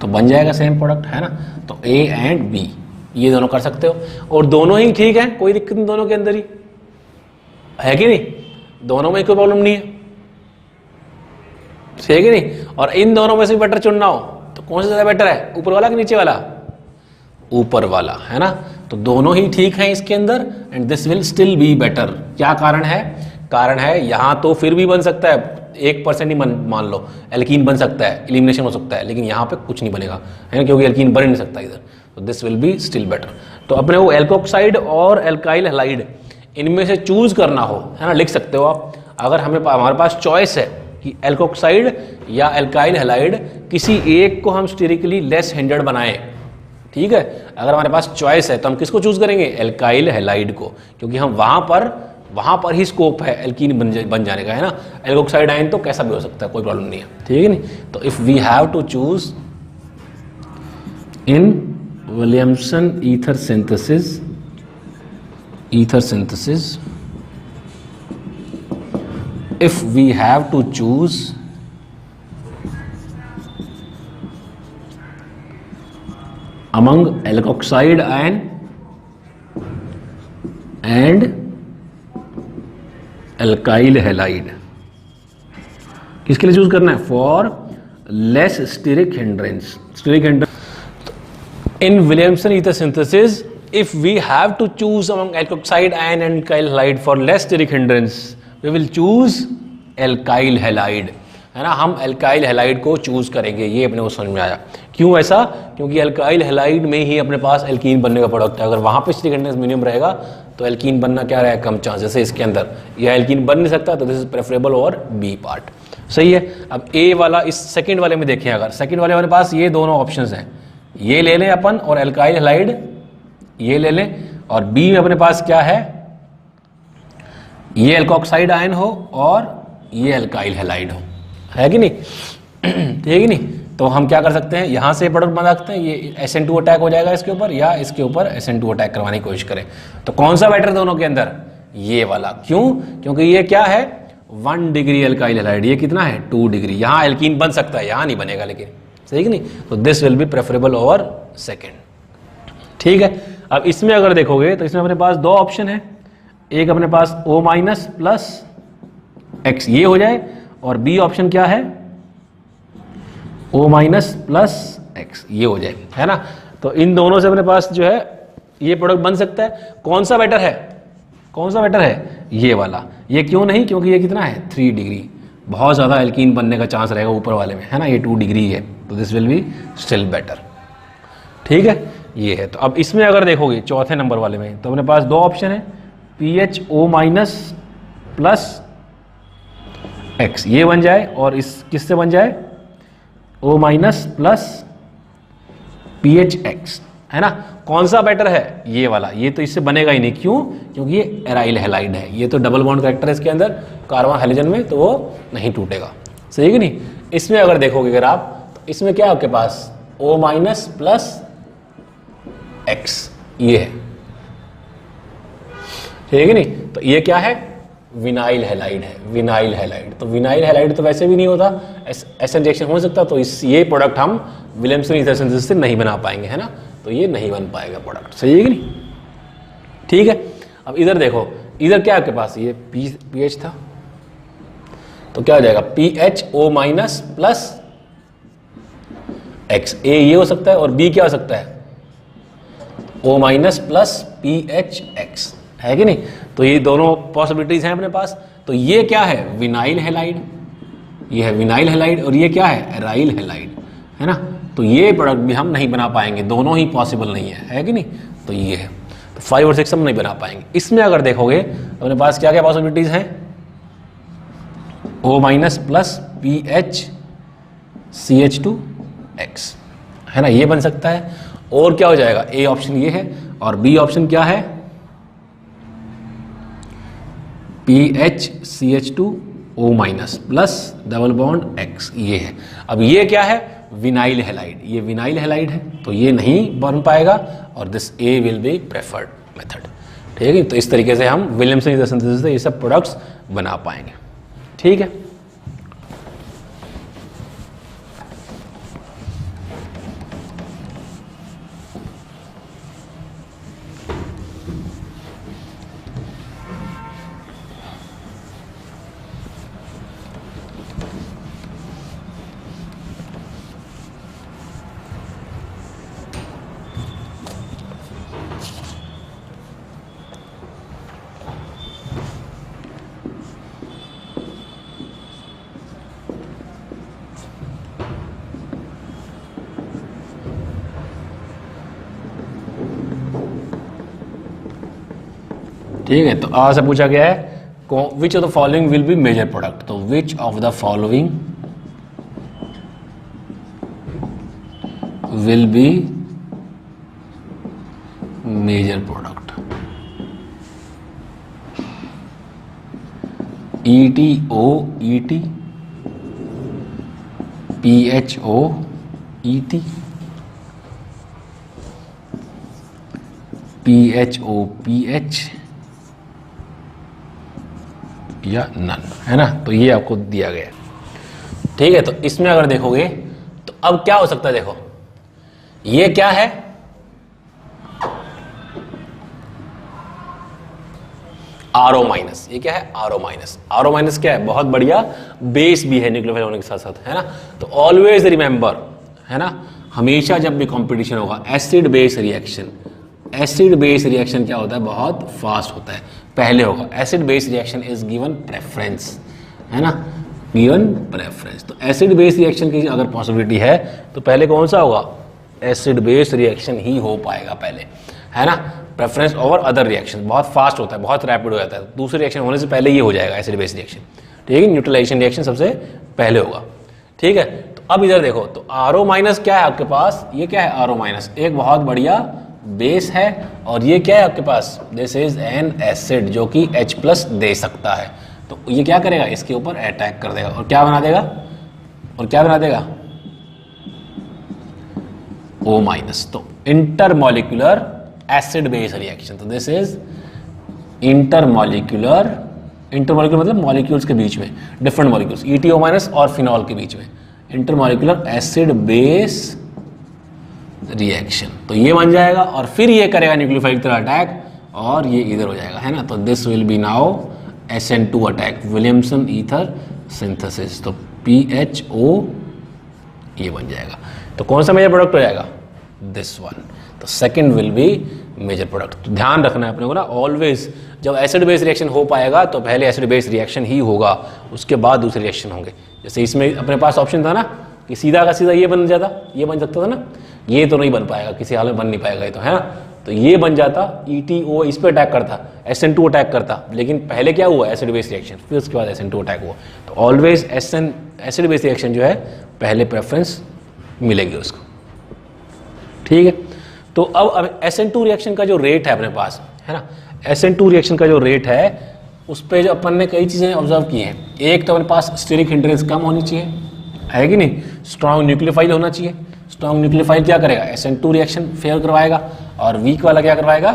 तो बन जाएगा सेम प्रोडक्ट, है ना? तो A एंड B ये दोनों कर सकते हो, और दोनों ही ठीक है, कोई दिक्कत नहीं दोनों के अंदर ही, है कि नहीं? दोनों में कोई प्रॉब्लम नहीं है, है कि नहीं? और इन दोनों में से बेटर चुनना हो तो कौन सा ज्यादा बेटर है, ऊपर वाला कि नीचे वाला? ऊपर वाला, है ना? तो दोनों ही ठीक हैं इसके अंदर, and this will still be better. क्या कारण है? कारण है यहाँ तो फिर भी बन सकता है, 1% ही मान लो एल्कीन बन सकता है, एलिमिनेशन हो सकता है, लेकिन यहाँ पे कुछ नहीं बनेगा, है ना, क्योंकि एल्कीन बन नहीं सकता इधर। तो this will be still better. तो अपने वो एल्कोक्साइड और एल्काइल हैलाइड इनमें से चूज करना हो, है ना, लिख सकते हो आप। अगर हमारे पास चॉइस है कि एल्कोक्साइड या एल्काइल हैलाइड, किसी एक को हम स्टेरिकली लेस हिंडर्ड बनाएं, ठीक है, अगर हमारे पास चॉइस है तो हम किसको चूज करेंगे? एल्काइल हैलाइड को, क्योंकि हम वहां पर ही स्कोप है एल्कीन बन जाने का, है ना। एल्कोक्साइड आयन तो कैसा भी हो सकता है, कोई प्रॉब्लम नहीं है, ठीक है नहीं। तो if we have to choose in Williamson ether synthesis if we have to choose among alkoxide ion and alkyl halide, किसके लिए चूज करना है? For less steric hindrance. in Williamson ether synthesis, if we have to choose among alkoxide ion and alkyl halide for less steric hindrance, we will choose alkyl halide, है ना। हम alkyl halide को choose करेंगे, ये अपने को समझ में आया। क्यों ऐसा? क्योंकि alkyl halide में ही अपने पास एल्कीन बनने का प्रोडक्ट है। अगर वहां पे स्टेरिक हिंड्रेंस मिनिमम रहेगा तो एल्कीन बनना क्या रहेगा? कम चांस। जैसे इसके अंदर यह एल्कीन बन नहीं सकता, तो दिस इज प्रेफरेबल और बी पार्ट, सही है। अब ए वाला, इस सेकंड वाले में देखें, अगर सेकंड वाले हमारे पास ये दोनों ऑप्शंस हैं, ये ले लें अपन और एल्काइल हैलाइड ये ले लें, और बी में अपने पास क्या है? ये एल्कोक्साइड आयन हो और ये एल्काइल हैलाइड हो, है कि नहीं? ठीक है नहीं? तो हम क्या कर सकते हैं, यहां से प्रोडक्ट बना सकते हैं। ये SN2 अटैक हो जाएगा इसके ऊपर, या इसके ऊपर SN2 अटैक करवाने की कोशिश करें। तो कौन सा बेटर दोनों के अंदर? ये वाला। क्यों? क्योंकि ये क्या है? 1 डिग्री एल्काइल हैलाइड, ये कितना है? 2 डिग्री। यहां एल्कीन बन सकता है, यहां नहीं बनेगा, लेकिन सही कि नहीं? तो this will B preferable over second, ठीक है। अब इसमें अगर देखोगे तो इसमें अपने पास दो ऑप्शन है, एक अपने पास O माइनस प्लस एक्स ये हो जाए, और बी ऑप्शन क्या है? O माइनस प्लस एक्स ये हो जाए, है ना। तो इन दोनों से अपने पास जो है ये प्रोडक्ट बन सकता है। कौन सा बेटर है? कौन सा बेटर है? ये वाला। ये क्यों नहीं? क्योंकि ये कितना है? 3 डिग्री। बहुत ज़्यादा एल्कीन बनने का चांस रहेगा ऊपर वाले में, है ना। ये 2 डिग्री है, तो this will be still better, ठीक है। ये है। तो अब इसमें अगर देखोगे चौथे नंबर वाले में, तो अपने पास दो ऑप्शन है, PHO माइनस प्लस एक्स ये बन जाए, और इस किससे बन जाए? O माइनस प्लस PHX, है ना। कौन सा बेटर है? ये वाला। ये तो इससे बनेगा ही नहीं। क्यों? क्योंकि ये एराइल हैलाइड है, ये तो डबल बॉन्ड कैरेक्टर है इसके अंदर कार्बन हाइड्रोजन में, तो वो नहीं टूटेगा, सही है कि नहीं। इसमें अगर देखोगे अगर आप, तो इसमें क्या है आपके पास? O माइनस प्लस एक्स ये है, ठीक है कि नहीं। तो ये क्या है? विनाइल हैलाइड है, विनाइल हैलाइड। तो विनाइल हैलाइड तो वैसे भी नहीं होता, एसिड रिएक्शन हो सकता, तो इस ये प्रोडक्ट हम विलियमसन ईथर सिंथेसिस से नहीं बना पाएंगे, है ना। तो ये नहीं बन पाएगा प्रोडक्ट, सही है कि नहीं, ठीक है। अब इधर देखो, इधर क्या आपके पास? ये पीएच था, तो क्या हो जाएगा? PHO माइनस प्लस एक्स, ए ये हो सकता है, और बी क्या हो सकता है? O माइनस प्लस PHX, है कि नहीं। तो ये दोनों पॉसिबिलिटीज हैं अपने पास। तो ये क्या है? विनाइल हैलाइड, ये है विनाइल हैलाइड, और ये क्या है? एराइल हैलाइड, है ना। तो ये प्रोडक्ट भी हम नहीं बना पाएंगे, दोनों ही पॉसिबल नहीं है कि नहीं। तो ये है, तो 5 और 6 हम नहीं बना पाएंगे। इसमें अगर देखोगे अपने पास क्या क्या पॉसिबिलिटीज हैं? O माइनस प्लस PHCH2X, है ना, ये बन सकता है। और क्या हो जाएगा? ए ऑप्शन ये है, और बी ऑप्शन क्या है? PHCH2O minus plus double bond x ये है। अब ये क्या है? विनाइल हैलाइड, ये विनाइल हैलाइड है, तो ये नहीं बन पाएगा, और this A will be preferred method, ठीक है। तो इस तरीके से हम विलियमसन ईथर सिंथेसिस से ये सब प्रोडक्ट्स बना पाएंगे, ठीक है। ठीक है, तो आ से पूछा गया है which of the following will be major product, तो which of the following will be major product, ETO ET, PHO ET, PHO PH या नन, है ना। तो ये आपको दिया गया है, ठीक है। तो इसमें अगर देखोगे तो अब क्या हो सकता है, देखो ये क्या है, RO माइनस, ये क्या है RO माइनस। RO माइनस क्या है, बहुत बढ़िया बेस भी है न्यूक्लियोफाइल होने के साथ साथ, है ना। तो ऑलवेज रिमेंबर, है ना, हमेशा जब भी कंपटीशन होगा acid base reaction, acid base reaction क्या होता है, बहुत फास्ट होता है, पहले होगा। Acid base reaction is given preference, है ना, गिवन प्रेफरेंस। तो एसिड बेस रिएक्शन की अगर पॉसिबिलिटी है तो पहले कौन सा होगा, एसिड बेस रिएक्शन ही हो पाएगा पहले, है ना। प्रेफरेंस ओवर अदर रिएक्शन, बहुत फास्ट होता है, बहुत रैपिड हो जाता है, दूसरे रिएक्शन होने से पहले ये हो जाएगा एसिड बेस रिएक्शन, ठीक है। न्यूट्रलाइजेशन रिएक्शन सबसे पहले होगा, ठीक है। तो अब इधर देखो, तो RO माइनस क्या है आपके पास, ये क्या है RO माइनस, एक बहुत बढ़िया बेस है, और ये क्या है आपके पास, दिस इज एन एसिड जो कि H प्लस दे सकता है। तो ये क्या करेगा, इसके ऊपर अटैक कर देगा और क्या बना देगा, और क्या बना देगा O माइनस। तो इंटरमॉलिक्यूलर एसिड बेस रिएक्शन, तो दिस इज इंटरमॉलिक्यूलर, इंटरमॉलिक्यूलर मतलब मॉलिक्यूल्स के बीच में, डिफरेंट मॉलिक्यूल्स, ETO माइनस और फिनॉल के बीच में, इंटरमॉलिक्यूलर एसिड बेस रिएक्शन। तो ये बन जाएगा और फिर ये करेगा न्यूक्लियोफाइल की तरह अटैक और ये इधर हो जाएगा, है ना। तो this will B now SN2 attack, Williamson ether synthesis. तो PHO ये बन जाएगा। तो कौन सा मेजर प्रोडक्ट हो जाएगा, दिस वन। तो second will be major product. तो ध्यान रखना है अपने को ना, ऑलवेज जब एसिड बेस रिएक्शन हो पाएगा तो पहले एसिड बेस रिएक्शन ही होगा, उसके बाद दूसरे रिएक्शन होंगे। जैसे इसमें अपने पास ऑप्शन था ना कि सीधा का सीधा ये बन जाता, ये बन सकता था ना, ये तो नहीं बन पाएगा, किसी हाल में बन नहीं पाएगा ये तो, है ना। तो ये बन जाता, ETO इस पे अटैक करता, SN2 अटैक करता, लेकिन पहले क्या हुआ, एसिड बेस रिएक्शन, फिर उसके बाद SN2 अटैक हुआ। तो ऑलवेज एसिड बेस रिएक्शन जो है पहले प्रेफरेंस मिलेगी उसको, ठीक है। तो अब SN2 रिएक्शन का जो रेट है अपने पास, है ना, SN2 रिएक्शन का जो रेट है उस पर जो अपन ने कई चीज़ें ऑब्जर्व की हैं। एक तो अपने पास स्टेरिक हिंड्रेंस कम होनी चाहिए, है कि नहीं, स्ट्रॉन्ग न्यूक्लियोफाइल होना चाहिए। स्ट्रॉन्ग न्यूक्लियोफाइल क्या करेगा, SN2 रिएक्शन फेयर करवाएगा, और वीक वाला क्या करवाएगा,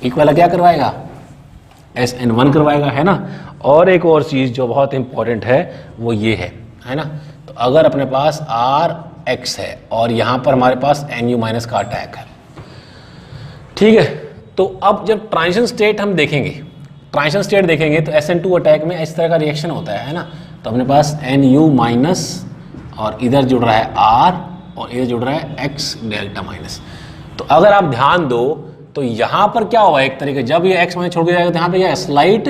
वीक वाला क्या करवाएगा, SN1 करवाएगा, है ना। और एक और चीज़ जो बहुत इंपॉर्टेंट है वो ये है ना। तो अगर अपने पास RX है और यहाँ पर हमारे पास NU माइनस का अटैक है, ठीक है। तो अब जब ट्रांजिशन स्टेट हम देखेंगे, ट्रांजिशन स्टेट देखेंगे तो SN2 अटैक में इस तरह का रिएक्शन होता है ना। तो अपने पास NU माइनस और इधर जुड़ रहा है R और इधर जुड़ रहा है X डेल्टा माइनस। तो अगर आप ध्यान दो तो यहाँ पर क्या होगा, एक तरीके जब ये X माइनस छोड़ के जाएगा तो यहाँ पे क्या स्लाइट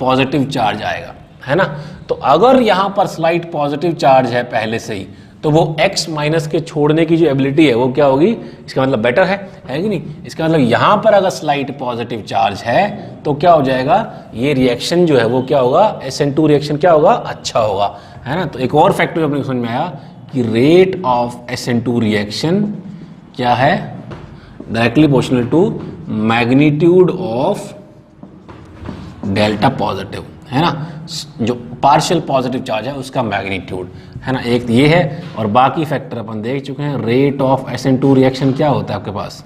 पॉजिटिव चार्ज आएगा, है ना। तो अगर यहाँ पर स्लाइट पॉजिटिव चार्ज है पहले से ही, तो वो X माइनस के छोड़ने की जो एबिलिटी है वो क्या होगी, इसका मतलब बेटर है कि नहीं। इसका मतलब यहाँ पर अगर स्लाइट पॉजिटिव चार्ज है तो क्या हो जाएगा, ये रिएक्शन जो है वो क्या होगा, SN2 रिएक्शन क्या होगा, अच्छा होगा, है ना। तो एक और फैक्टर अपने को समझ में आया कि रेट ऑफ SN2 रिएक्शन क्या है, directly proportional to magnitude of delta positive, है ना, जो पार्शियल पॉजिटिव चार्ज है उसका मैग्नीट्यूड, है ना। एक ये है और बाकी फैक्टर अपन देख चुके हैं। रेट ऑफ SN2 रिएक्शन क्या होता है आपके पास,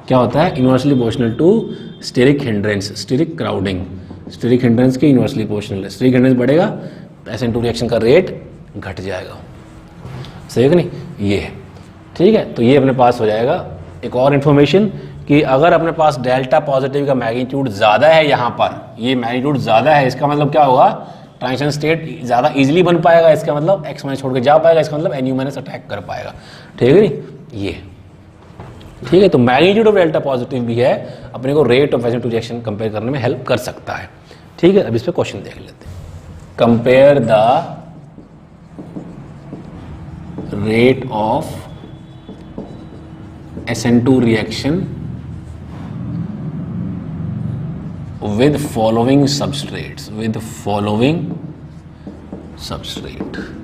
क्या होता है, inversely proportional to steric hindrance, steric crowding, steric hindrance के इनवर्सली प्रोपोर्शनल। स्टेरिक हिंड्रेंस बढ़ेगा तो SN2 रिएक्शन का रेट घट जाएगा, सही है कि नहीं, ये है, ठीक है। तो ये अपने पास हो जाएगा। एक और इन्फॉर्मेशन कि अगर अपने पास डेल्टा पॉजिटिव का मैग्नीट्यूड ज़्यादा है, यहाँ पर ये मैग्नीट्यूड ज़्यादा है, इसका मतलब क्या होगा, ट्रांजिशन स्टेट ज़्यादा इजीली बन पाएगा, इसका मतलब X माइनस छोड़ के जा पाएगा, इसका मतलब NU माइनस अटैक कर पाएगा, ठीक है नहीं, ये ठीक है। तो मैग्नीट्यूड ऑफ डेल्टा पॉजिटिव भी है, अपने को rate of SN2 reaction compare करने में हेल्प कर सकता है, ठीक है। अब इस पर क्वेश्चन देख लेते हैं। Compare the rate of SN2 reaction with following substrates, with following substrate.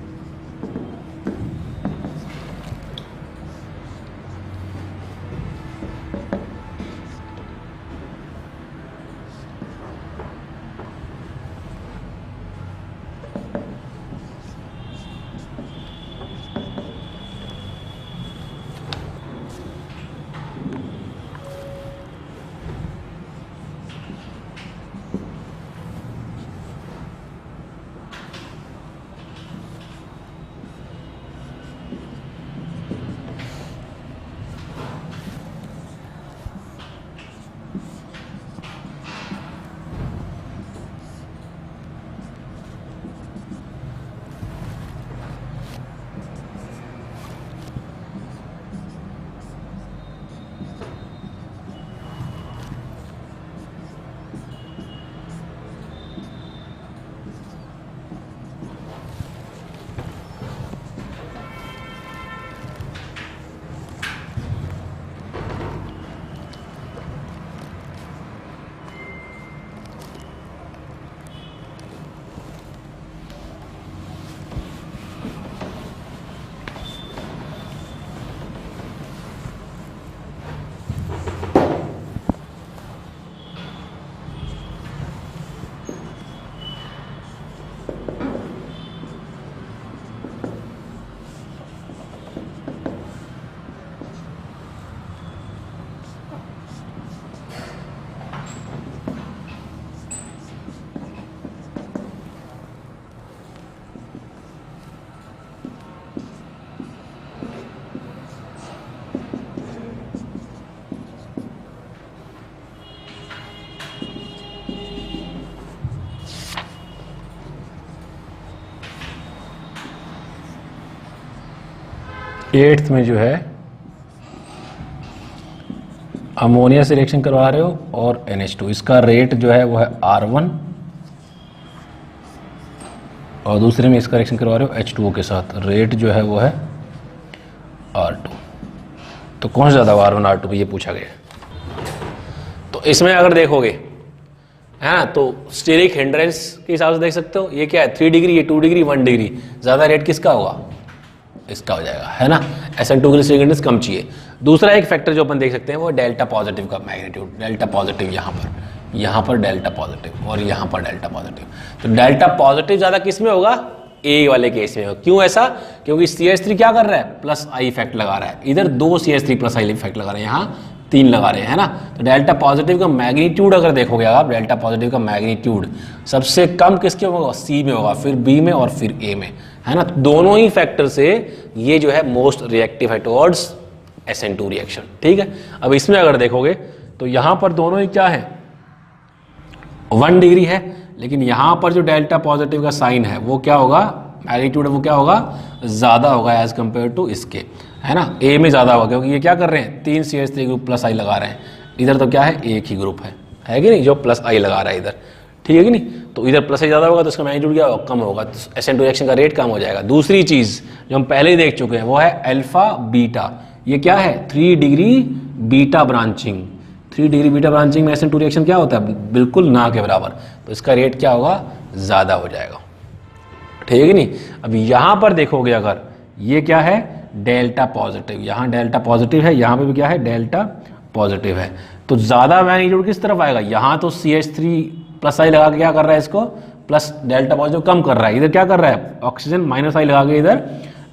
Eighth में जो है अमोनिया से रिएक्शन करवा रहे हो और NH2, इसका रेट जो है वो है R1 और दूसरे में इसका रिएक्शन करवा रहे हो H2O के साथ, रेट जो है वो है R2। तो कौन सा ज़्यादा होगा, R1 R2 ये पूछा गया। तो इसमें अगर देखोगे है ना, तो स्टेरिक हिंड्रेंस के हिसाब से देख सकते हो, ये क्या है 3 डिग्री, ये 2 डिग्री 1 डिग्री, ज़्यादा रेट किसका होगा, इसका हो जाएगा, है ना। SN2 के लिए हिंड्रेंस कम चाहिए। दूसरा एक फैक्टर जो अपन देख सकते हैं वो डेल्टा पॉजिटिव का मैग्नीट्यूड, डेल्टा पॉजिटिव यहाँ पर डेल्टा पॉजिटिव और यहाँ पर डेल्टा पॉजिटिव। तो डेल्टा पॉजिटिव ज़्यादा किस में होगा, ए वाले केस में होगा। क्यों ऐसा, क्योंकि CH3 क्या कर रहा है, प्लस आई इफेक्ट लगा रहा है, इधर 2 CH3 प्लस आई इफेक्ट लगा रहे हैं, यहाँ 3 लगा रहे हैं, है ना। तो डेल्टा पॉजिटिव का मैग्नीट्यूड अगर देखोगे आप, डेल्टा पॉजिटिव का मैग्नीट्यूड सबसे कम किसके होगा, C में होगा, फिर B में और फिर A में, है ना। दोनों ही फैक्टर से ये जो है मोस्ट रिएक्टिव है टुवर्ड्स SN2 रिएक्शन, ठीक है। अब इसमें अगर देखोगे तो यहां पर दोनों ही क्या है 1 डिग्री है, लेकिन यहां पर जो डेल्टा पॉजिटिव का साइन है वो क्या होगा, मैग्नीट्यूड वो क्या होगा, ज्यादा होगा एज कंपेयर टू इसके, है ना। A में ज्यादा होगा क्योंकि ये क्या कर रहे हैं 3 CH3 ग्रुप प्लस आई लगा रहे हैं, इधर तो क्या है एक ही ग्रुप है कि नहीं, जो प्लस आई लगा रहा है इधर, ठीक है कि नहीं। तो इधर प्लस आई ज़्यादा होगा तो इसका मैग्नीट्यूड क्या होगा, कम होगा, तो SN2 रिएक्शन का रेट कम हो जाएगा। दूसरी चीज़ जो हम पहले ही देख चुके हैं वो है अल्फा बीटा, ये क्या है 3 degree beta branching, 3 degree beta branching में SN2 रिएक्शन क्या होता है, बिल्कुल ना के बराबर, तो इसका रेट क्या होगा, ज़्यादा हो जाएगा, ठीक है नहीं। अब यहाँ पर देखोगे अगर ये क्या है डेल्टा पॉजिटिव, यहाँ डेल्टा पॉजिटिव है, यहाँ पे भी क्या है डेल्टा पॉजिटिव है, तो ज़्यादा मैग्नीट्यूड किस तरफ आएगा, यहाँ तो CH3 प्लस आई लगा के क्या कर रहा है, इसको प्लस डेल्टा पॉजिटिव कम कर रहा है, इधर क्या कर रहा है ऑक्सीजन माइनस आई लगा के इधर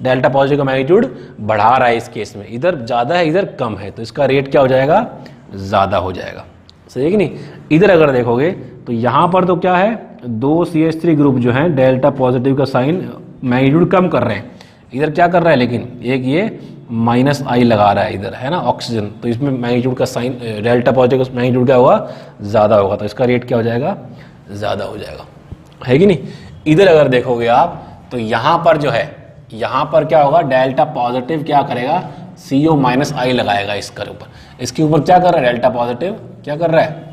डेल्टा पॉजिटिव का मैग्नीट्यूड बढ़ा रहा है। इस केस में इधर ज़्यादा है इधर कम है, तो इसका रेट क्या हो जाएगा, ज़्यादा हो जाएगा, सही है कि नहीं। इधर अगर देखोगे तो यहाँ पर तो क्या है 2 CH3 ग्रुप जो है डेल्टा पॉजिटिव का साइन मैग्नीट्यूड कम कर रहे हैं, इधर क्या कर रहा है लेकिन एक ये माइनस आई लगा रहा है इधर, है ना ऑक्सीजन, तो इसमें मैग्नीट्यूड का साइन डेल्टा पॉजिटिव का मैग्नीट्यूड क्या होगा, ज़्यादा होगा, तो इसका रेट क्या हो जाएगा, ज़्यादा हो जाएगा, है कि नहीं। इधर अगर देखोगे आप तो यहाँ पर जो है, यहाँ पर क्या होगा डेल्टा पॉजिटिव क्या करेगा CO माइनस आई लगाएगा इसके ऊपर, इसके ऊपर क्या कर रहा है डेल्टा पॉजिटिव क्या कर रहा है,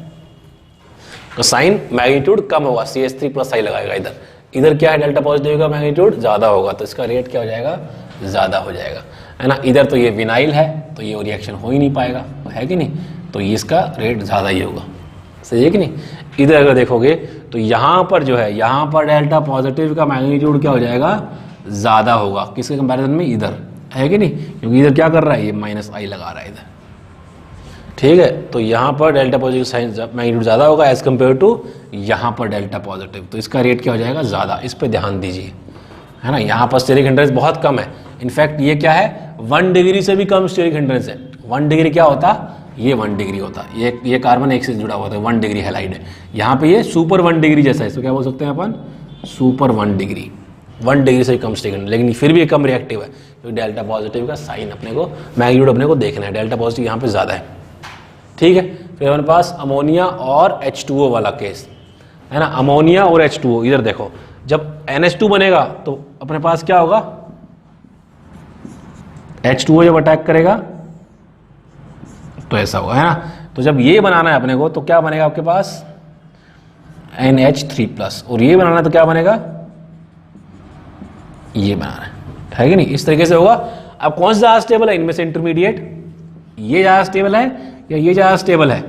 तो साइन मैग्नीट्यूड कम होगा, CH3 प्लस आई लगाएगा इधर, इधर क्या है डेल्टा पॉजिटिव का मैग्नीट्यूड ज़्यादा होगा, तो इसका रेट क्या हो जाएगा, ज़्यादा हो जाएगा, है ना। इधर तो ये विनाइल है तो ये रिएक्शन हो ही नहीं पाएगा, है कि नहीं, तो इसका रेट ज़्यादा ही होगा, सही है कि नहीं। इधर अगर देखोगे तो यहाँ पर जो है, यहाँ पर डेल्टा पॉजिटिव का मैग्नीट्यूड क्या हो जाएगा, ज़्यादा होगा किसके कंपैरिजन में, इधर है कि नहीं, क्योंकि इधर क्या कर रहा है, ये माइनस आई लगा रहा है इधर, ठीक है। तो यहाँ पर डेल्टा पॉजिटिव साइन मैग्नीट्यूड ज़्यादा होगा एज कम्पेयर टू यहाँ पर डेल्टा पॉजिटिव, तो इसका रेट क्या हो जाएगा, ज़्यादा। इस पर ध्यान दीजिए, है ना। यहाँ पर स्टेरिक हिंड्रेंस बहुत कम है, इनफैक्ट ये क्या है, 1 डिग्री से भी कम स्टेरिक हिंड्रेंस है। 1 डिग्री क्या होता, ये 1 डिग्री होता, ये कार्बन एक से जुड़ा हुआ था, 1 डिग्री हैलाइड है। यहाँ पे ये सुपर 1 डिग्री जैसा है, इसको क्या बोल सकते हैं अपन, सुपर 1 डिग्री, 1 डिग्री से कम स्टेरिक, लेकिन फिर भी ये कम रिएक्टिव है, क्योंकि डेल्टा पॉजिटिव का साइन अपने को, मैग्नीट्यूड अपने को देखना है, डेल्टा पॉजिटिव यहाँ पे ज़्यादा है, ठीक है। फिर हमारे पास अमोनिया और H2O वाला केस है ना। अमोनिया और H2O, इधर देखो, जब NH2 बनेगा तो अपने पास क्या होगा, H2O जब अटैक करेगा तो ऐसा होगा, है ना। तो जब ये बनाना है अपने को तो क्या बनेगा आपके पास, NH3+, और ये बनाना है तो क्या बनेगा, ये बनाना है कि नहीं, इस तरीके से होगा। अब कौन सा ज़्यादा स्टेबल है इनमें से, इंटरमीडिएट, ये ज़्यादा स्टेबल है या ये ज़्यादा स्टेबल है,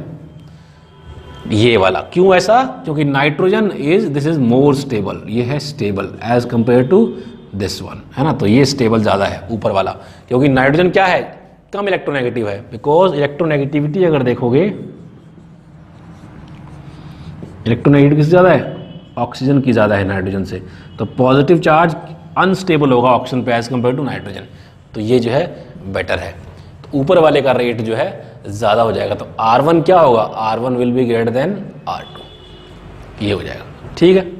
ये वाला। क्यों ऐसा, क्योंकि nitrogen this is more stable, ये है stable as compare to this one, है ना। तो ये स्टेबल ज़्यादा है ऊपर वाला, क्योंकि नाइट्रोजन क्या है, कम इलेक्ट्रोनेगेटिव है, बिकॉज इलेक्ट्रोनेगेटिविटी अगर देखोगे, इलेक्ट्रोनेगेटिव किससे ज़्यादा है, ऑक्सीजन की ज़्यादा है नाइट्रोजन से, तो पॉजिटिव चार्ज अनस्टेबल होगा ऑक्सीजन पे एज कंपेयर टू नाइट्रोजन, तो ये जो है बेटर है। तो ऊपर वाले का रेट जो है ज़्यादा हो जाएगा, तो R1 क्या होगा, R1 will be greater than R2, ये हो जाएगा, ठीक है।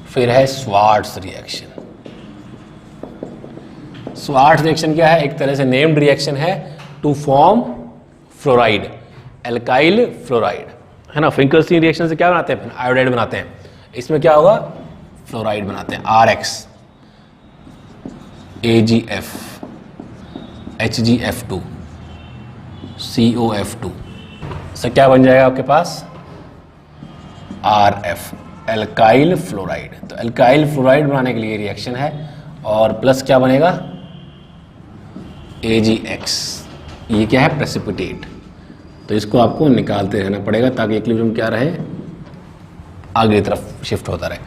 फिर है स्वार्ट्स रिएक्शन। स्वार्ट्स रिएक्शन क्या है, एक तरह से नेम्ड रिएक्शन है to form fluoride, alkyl fluoride, है ना। फिंकरस्टीन रिएक्शन से क्या बनाते हैं, आयोडाइड बनाते हैं, इसमें क्या होगा, फ्लोराइड बनाते हैं, RX AgF HgF2 COF2 से क्या बन जाएगा आपके पास, RF एल्काइल फ्लोराइड। तो एल्काइल फ्लोराइड बनाने के लिए रिएक्शन है, और प्लस क्या बनेगा, AgX, ये क्या है, प्रेसिपिटेट। तो इसको आपको निकालते रहना पड़ेगा ताकि इक्विलिब्रियम क्या रहे, आगे की तरफ शिफ्ट होता रहे,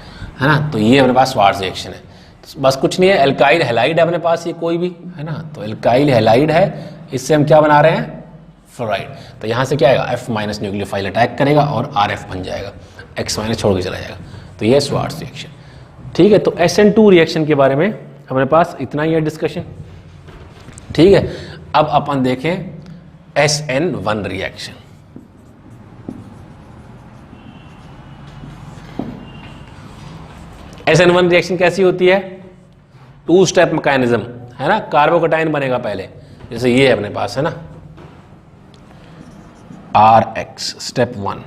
है ना। तो ये अपने पास स्वार्ट्स रिएक्शन है, बस कुछ नहीं है, एल्काइल हैलाइड है अपने पास, ये कोई भी, है ना। तो एल्काइल हैलाइड है, इससे हम क्या बना रहे हैं, फ्लोराइड। तो यहाँ से क्या आएगा, F- न्यूक्लियोफाइल अटैक करेगा और RF बन जाएगा, X- छोड़ के चला जाएगा, तो ये स्वार्ट्स रिएक्शन, ठीक है। तो SN2 रिएक्शन के बारे में हमारे पास इतना ही है डिस्कशन, ठीक है। अब अपन देखें SN1 रिएक्शन। SN1 रिएक्शन कैसी होती है, 2 स्टेप मैकेनिज्म, है ना। कार्बोकैटायन बनेगा पहले, जैसे ये है अपने पास, है ना, RX स्टेप 1,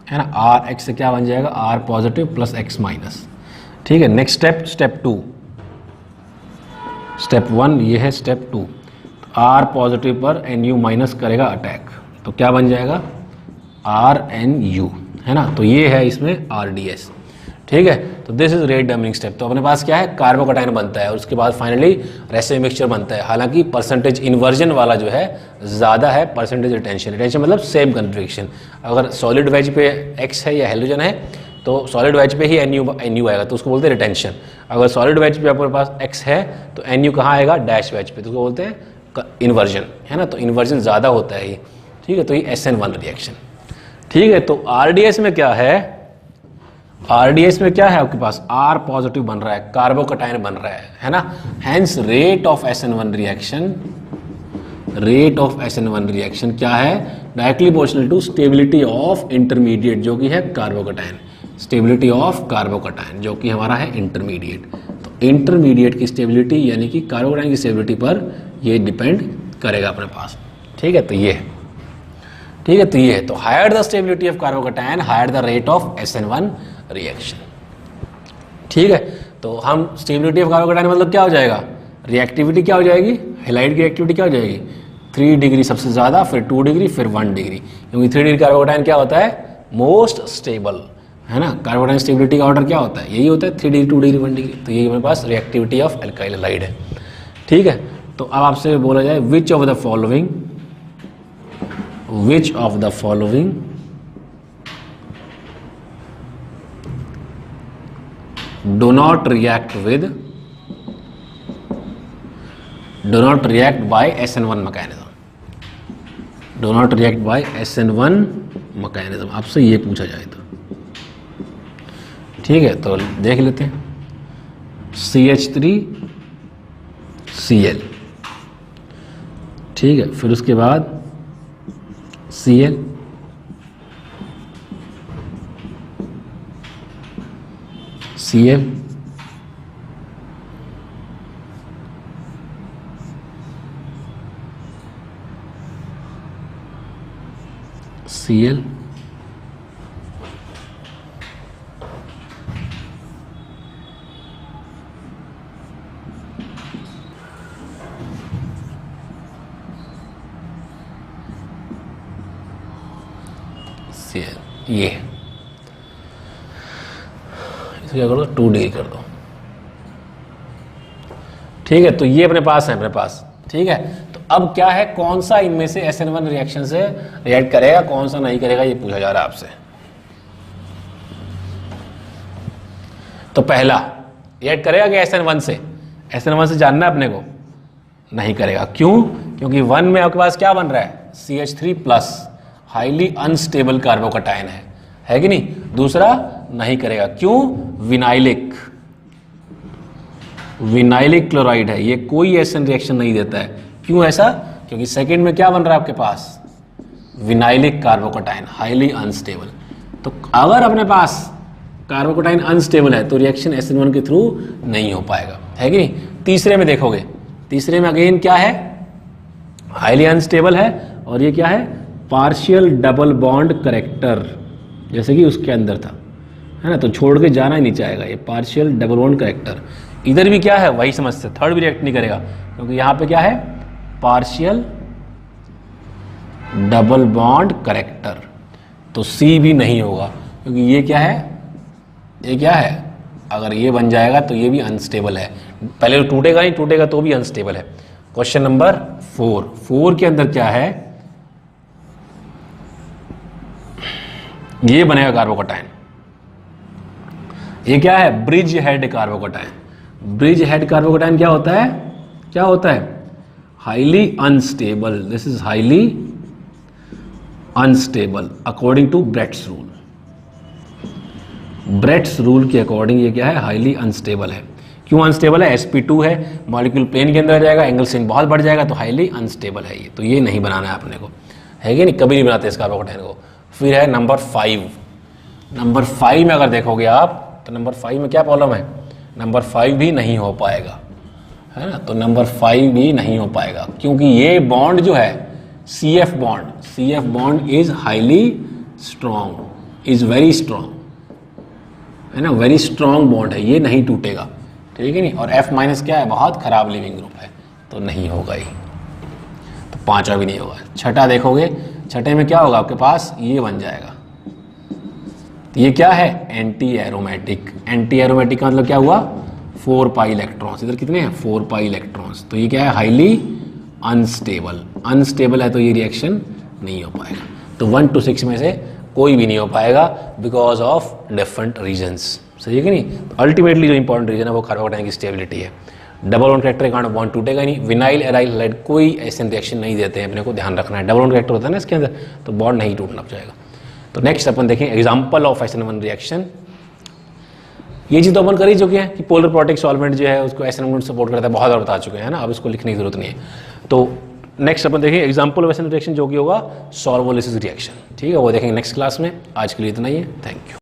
है ना। RX से क्या बन जाएगा, R positive plus X minus, ठीक है। नेक्स्ट स्टेप, स्टेप 2, स्टेप 1 ये है, स्टेप 2, R पॉजिटिव पर NU माइनस करेगा अटैक, तो क्या बन जाएगा, RNU, है ना। तो ये है इसमें RDS, ठीक है। तो this is rate damping step. तो अपने पास क्या है, कार्बोकैटायन बनता है और उसके बाद फाइनली रेसिड्यू मिक्सचर बनता है। हालांकि परसेंटेज इन्वर्जन वाला जो है ज़्यादा है, परसेंटेज रिटेंशन, रिटेंशन मतलब सेम कन्फिग्रेशन। अगर सॉलिड वेज पे X है या हेलोजन है तो सॉलिड वेज पे ही NU आएगा, तो उसको बोलते हैं रिटेंशन। अगर सॉलिड वेज पे आपके पास X है तो NU कहाँ आएगा, डैश वेज पे, तो उसको बोलते हैं इन्वर्जन, है ना। तो इन्वर्जन ज़्यादा होता है ये, ठीक है। तो ये SN1 रिएक्शन, ठीक है। तो RDS में क्या है, RDS में क्या है आपके पास, R पॉजिटिव बन रहा है, कार्बोकैटायन बन रहा है ना। Hence rate of SN1 reaction, rate of SN1 reaction क्या है, directly proportional to stability of intermediate जो कि है कार्बोकैटायन, स्टेबिलिटी ऑफ कार्बोकैटायन जो कि हमारा है इंटरमीडिएट। तो इंटरमीडिएट की स्टेबिलिटी यानी कि कार्बोकैटायन की स्टेबिलिटी पर ये डिपेंड करेगा अपने पास, ठीक है। तो ये है, ठीक है। तो ये है, तो higher the stability of carbocation higher the rate of SN1 reaction, ठीक है। तो हम स्टेबिलिटी ऑफ कार्बोकेटाइन मतलब क्या हो जाएगा, रिएक्टिविटी क्या हो जाएगी, हैलाइड की रिएक्टिविटी क्या हो जाएगी, 3 डिग्री सबसे ज़्यादा, फिर 2 डिग्री, फिर 1 डिग्री, क्योंकि 3 डिग्री कार्बोकेटाइन क्या होता है, मोस्ट स्टेबल, है ना। कार्बोकेटाइन स्टेबिलिटी का ऑर्डर क्या होता है, यही होता है 3 डिग्री, 2 डिग्री, 1 डिग्री। तो यही हमारे पास रिएक्टिविटी ऑफ एल्काइल हैलाइड है, ठीक है। तो अब आपसे बोला जाए विच of the following do not react by SN1 mechanism, आपसे ये पूछा जाए तो, ठीक है। तो देख लेते हैं, CH3Cl, ठीक है, फिर उसके बाद Cl, Cl, Cl, ये इसे क्या कर दो, 2 डिग्री कर दो, ठीक है। तो ये अपने पास है, ठीक है। तो अब क्या है, कौन सा इनमें से SN1 रिएक्शन से रिएक्ट करेगा, कौन सा नहीं करेगा, ये पूछा जा रहा है आपसे। तो पहला रिएक्ट करेगा कि SN1 से, SN1 से जानना है अपने को, नहीं करेगा। क्यों, क्योंकि 1 में आपके पास क्या बन रहा है, CH3+, हाईली अनस्टेबल कार्बोकेटाइन है कि नहीं। दूसरा नहीं करेगा, क्यों, विनाइलिक क्लोराइड है, ये कोई एसएन रिएक्शन नहीं देता है। क्यों ऐसा, क्योंकि सेकंड में क्या बन रहा है आपके पास, विनाइलिक कार्बोकेटाइन, हाईली अनस्टेबल। तो अगर अपने पास कार्बोकेटाइन अनस्टेबल है तो रिएक्शन SN1 के थ्रू नहीं हो पाएगा, है कि नहीं। तीसरे में देखोगे, तीसरे में अगेन क्या है, हाईली अनस्टेबल है, और ये क्या है, पार्शियल डबल बॉन्ड करेक्टर, जैसे कि उसके अंदर था, है ना। तो छोड़ के जाना ही नहीं चाहेगा, ये पार्शियल डबल बॉन्ड करेक्टर। इधर भी क्या है, वही समझते, थर्ड भी रिएक्ट नहीं करेगा, क्योंकि यहाँ पे क्या है, पार्शियल डबल बॉन्ड करेक्टर। तो C भी नहीं होगा, क्योंकि ये क्या है, ये क्या है, अगर ये बन जाएगा तो ये भी अनस्टेबल है, पहले तो टूटेगा नहीं, टूटेगा तो भी अनस्टेबल है। क्वेश्चन नंबर 4 के अंदर क्या है, ये बनेगा कार्बोकेटाइन, ये क्या है, bridgehead carbocation. Bridgehead carbocation क्या होता है, क्या होता है, highly unstable, this is highly unstable according to Bredt's rule. Bredt's rule के अकॉर्डिंग ये क्या है, हाईली अनस्टेबल है। क्यों अनस्टेबल है, sp2 है, मॉलिक्यूल प्लेन के अंदर आ जाएगा, एंगल सिन बहुत बढ़ जाएगा, तो हाईली अनस्टेबल है ये। तो ये नहीं बनाना है अपने को, है कि नहीं, कभी नहीं बनाते इस कार्बोकेटाइन को। फिर है नंबर 5। नंबर 5 में अगर देखोगे आप, तो नंबर 5 में क्या प्रॉब्लम है, नंबर 5 भी नहीं हो पाएगा, है ना। तो नंबर 5 भी नहीं हो पाएगा, क्योंकि ये बॉन्ड जो है CF bond is highly strong, is very strong, है ना, वेरी स्ट्रॉन्ग बॉन्ड है, ये नहीं टूटेगा, ठीक है नहीं। और F- क्या है, बहुत खराब लिविंग ग्रुप है, तो नहीं होगा ये। तो 5वां भी नहीं होगा। छठा देखोगे, छठे में क्या होगा आपके पास, ये बन जाएगा। तो ये क्या है, एंटी एरोमेटिक। एंटी एरोमेटिक का मतलब क्या हुआ, 4 पाई इलेक्ट्रॉन्स, इधर कितने हैं, 4 पाई इलेक्ट्रॉन्स। तो ये क्या है, हाईली अनस्टेबल। अनस्टेबल है तो ये रिएक्शन नहीं हो पाएगा। तो 1 to 6 में से कोई भी नहीं हो पाएगा, बिकॉज ऑफ डिफरेंट रीजंस, सही है कि नहीं। तो अल्टीमेटली जो इंपॉर्टेंट रीजन है वो कार्बोकेटाइन की स्टेबिलिटी है। डबल बॉन्ड करेक्टर के कारण बॉन्ड टूटेगा नहीं। विनाइल एराइल हैलाइड कोई ऐसे रिएक्शन नहीं देते हैं, अपने को ध्यान रखना है। डबल बॉन्ड करेक्टर होता है ना इसके अंदर, तो बॉन्ड नहीं टूटना चाहेगा। तो नेक्स्ट अपन देखें एग्जांपल ऑफ SN1 रिएक्शन। ये चीज़ तो अपन कर ही चुके हैं कि पोलर प्रोटिक सॉल्वेंट जो है उसको SN1 सपोर्ट करता है, बहुत बार बता चुके हैं ना, अब इसको लिखने की जरूरत नहीं है। तो नेक्स्ट अपन देखेंगे एग्जांपल ऑफ SN1 रिएक्शन, जो कि होगा सॉल्वोलिसिस रिएक्शन, ठीक है, वो देखेंगे नेक्स्ट क्लास में। आज के लिए इतना ही है, थैंक यू।